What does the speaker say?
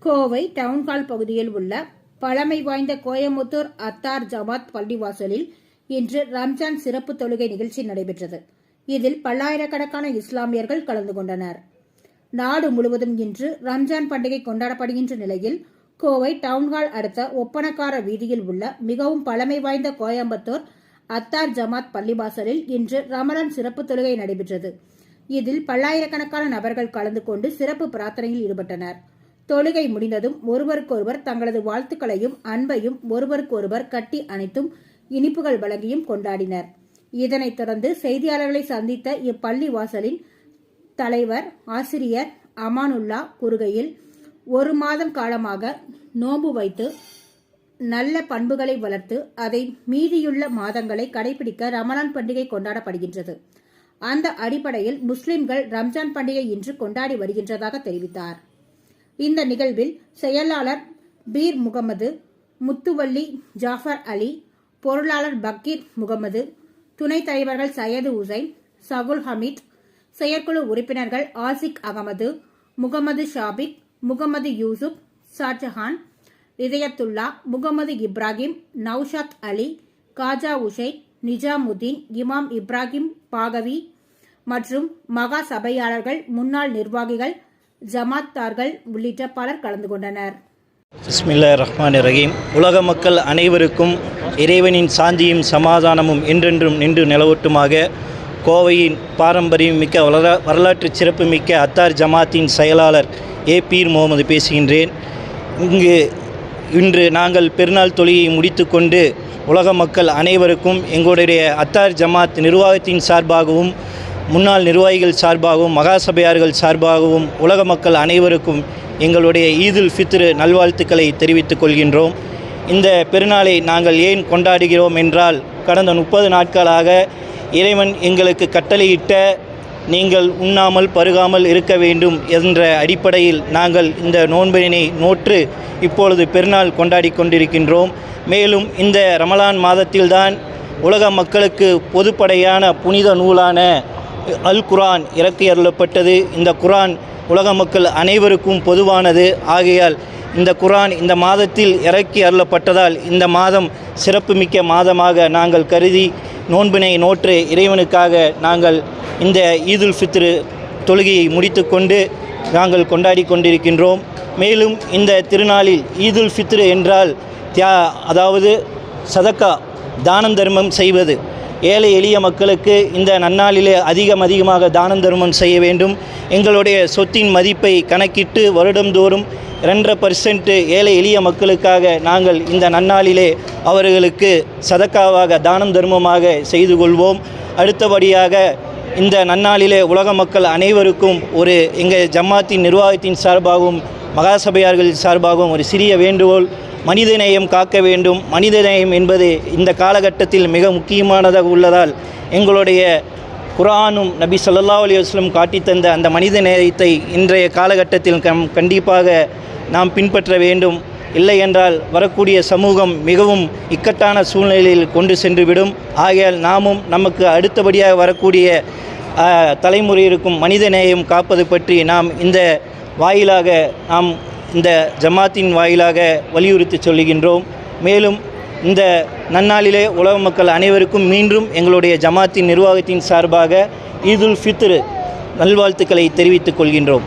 Kovai town hall பகுதியில் உள்ள பழமை வாய்ந்த கோயமுத்தூர் அத்தார் ஜமாத் பள்ளிவாசலில் இன்று ரம்ஜான் சிறப்பு தொழுகை நிகழ்ச்சி நடைபெற்றது. இதில் பல்லாயிரக்கணக்கான இஸ்லாமியர்கள் கலந்து கொண்டனர். நாடு முழுவதும் இன்று ரம்ஜான் பண்டிகை கொண்டாடப்படுகின்ற நிலையில் கோவை டவுன்ஹால் அடுத்த ஒப்பனக்கார வீதியில் உள்ள மிகவும் பழமை வாய்ந்த கோயம்புத்தூர் அத்தார் ஜமாத் பள்ளிவாசலில் இன்று ரமலான் சிறப்பு தொழுகை நடைபெற்றது. இதில் பல்லாயிரக்கணக்கான நபர்கள் கலந்து கொண்டு சிறப்பு பிரார்த்தனையில் ஈடுபட்டனர். தொழுகை முடிந்ததும் ஒருவருக்கொருவர் தங்களது வாழ்த்துக்களையும் அன்பையும் ஒருவருக்கொருவர் கட்டி அணைத்தும் இனிப்புகள் வழங்கியும் கொண்டாடினர். இதனைத் தொடர்ந்து செய்தியாளர்களை சந்தித்த இப்பள்ளி வாசலின் தலைவர் ஆசிரியர் அமானுல்லா கூறுகையில், 1 மாதம் காலமாக நோன்பு வைத்து நல்ல பண்புகளை வளர்த்து அதை மீதியுள்ள மாதங்களை கடைபிடிக்க ரமலான் பண்டிகை கொண்டாடப்படுகின்றது. அந்த அடிப்படையில் முஸ்லிம்கள் ரம்ஜான் பண்டிகை இன்று கொண்டாடி வருகின்றதாக தெரிவித்தார். இந்த நிகழ்வில் செயலாளர் பீர் முகமது, முத்துவல்லி ஜாஃபர் அலி, பொருளாளர் பக்கீர் முகமது, துணைத் தலைவர்கள் சையது உசைன், சகுல் ஹமீத், செயற்குழு உறுப்பினர்கள் ஆசிக் அகமது, முகமது ஷாபிக், முகமது யூசுப், ஷாஜஹான், இதயத்துல்லா, முகமது இப்ராஹிம், நௌஷாத் அலி, காஜா உசைன், நிஜாமுதீன், இமாம் இப்ராஹிம் பாகவி மற்றும் மகா சபையாளர்கள், முன்னாள் நிர்வாகிகள், ஜமாத்தார்கள் உள்ளிட்ட பலர் கலந்து கொண்டனர். பிஸ்மில்லாஹிர் ரஹ்மானிர் ரஹீம். உலக மக்கள் அனைவருக்கும் இறைவனின் சாந்தியும் சமாதானமும் என்றென்றும் நின்று நிலவட்டுமாக. கோவையின் பாரம்பரியம் மிக்க வரலாற்று சிறப்பு மிக்க அத்தார் ஜமாத்தின் செயலாளர் பீர் முகமது பேசுகின்றேன். இன்று நாங்கள் பெருநாள் தொழுகையை முடித்து கொண்டு உலக மக்கள் அனைவருக்கும் எங்களுடைய அத்தார் ஜமாத் நிர்வாகத்தின் சார்பாகவும் முன்னாள் நிர்வாகிகள் சார்பாகவும் மகாசபையார்கள் சார்பாகவும் உலக மக்கள் அனைவருக்கும் எங்களுடைய ஈதுல் ஃபித்ர் நல்வாழ்த்துக்களை தெரிவித்துக் கொள்கின்றோம். இந்த பெருநாளை நாங்கள் ஏன் கொண்டாடுகிறோம் என்றால், கடந்த 30 நாட்களாக இறைவன் எங்களுக்கு கட்டளையிட்ட நீங்கள் உண்ணாமல் பருகாமல் இருக்க வேண்டும் என்ற அடிப்படையில் நாங்கள் இந்த நோன்பினை நோற்று இப்பொழுது பெருநாள் கொண்டாடி கொண்டிருக்கின்றோம். மேலும் இந்த ரமலான் மாதத்தில்தான் உலக மக்களுக்கு பொதுப்படையான புனித நூலான அல் குர்ஆன் இறக்கி அருளப்பட்டது. இந்த குர்ஆன் உலக மக்கள் அனைவருக்கும் பொதுவானது. ஆகையால் இந்த குர்ஆன் இந்த மாதத்தில் இறக்கி அருளப்பட்டதால் இந்த மாதம் சிறப்புமிக்க மாதமாக நாங்கள் கருதி நோன்பினை நோற்று இறைவனுக்காக நாங்கள் இந்த ஈதுல் ஃபித்ர் தொழுகையை முடித்து கொண்டு நாங்கள் கொண்டாடி கொண்டிருக்கின்றோம். மேலும் இந்த திருநாளில் ஈதுல் ஃபித்ர் என்றால் அதாவது சதக்கா, தானம் தர்மம் செய்வது. ஏழை எளிய மக்களுக்கு இந்த நன்னாளிலே அதிகமாக தானம் தர்மம் செய்ய வேண்டும். எங்களுடைய சொத்தின் மதிப்பை கணக்கிட்டு வருடந்தோறும் 2.5% ஏழை எளிய மக்களுக்காக நாங்கள் இந்த நன்னாளிலே அவர்களுக்கு சதக்காவாக தானம் தர்மமாக செய்து கொள்வோம். அடுத்தபடியாக இந்த நன்னாளிலே உலக மக்கள் அனைவருக்கும் எங்கள் ஜமாத்தின் நிர்வாகத்தின் சார்பாகவும் மகாசபையார்கள் சார்பாகவும் ஒரு சிறிய வேண்டுகோள். மனிதநேயம் காக்க வேண்டும். மனிதநேயம் என்பது இந்த காலகட்டத்தில் மிக முக்கியமானதாக உள்ளதால் எங்களுடைய குர்ஆனும் நபி ஸல்லல்லாஹு அலைஹி வஸல்லம் காட்டித்தந்த அந்த மனித நேயத்தை இன்றைய காலகட்டத்தில் கண்டிப்பாக நாம் பின்பற்ற வேண்டும். இல்லை என்றால் வரக்கூடிய சமூகம் மிகவும் இக்கட்டான சூழ்நிலையில் கொண்டு சென்றுவிடும். ஆகையால் நாமும் நமக்கு அடுத்தபடியாக வரக்கூடிய தலைமுறையிற்கும் மனித நேயம் காப்பது பற்றி நாம் இந்த வாயிலாக இந்த ஜமாத்தின் வாயிலாக வலியுறுத்தி சொல்லுகின்றோம். மேலும் இந்த நன்னாளிலே உலக மக்கள் அனைவருக்கும் மீண்டும் எங்களுடைய ஜமாத்தின் நிர்வாகத்தின் சார்பாக ஈதுல் ஃபித்ர் நல்வாழ்த்துக்களை தெரிவித்துக் கொள்கின்றோம்.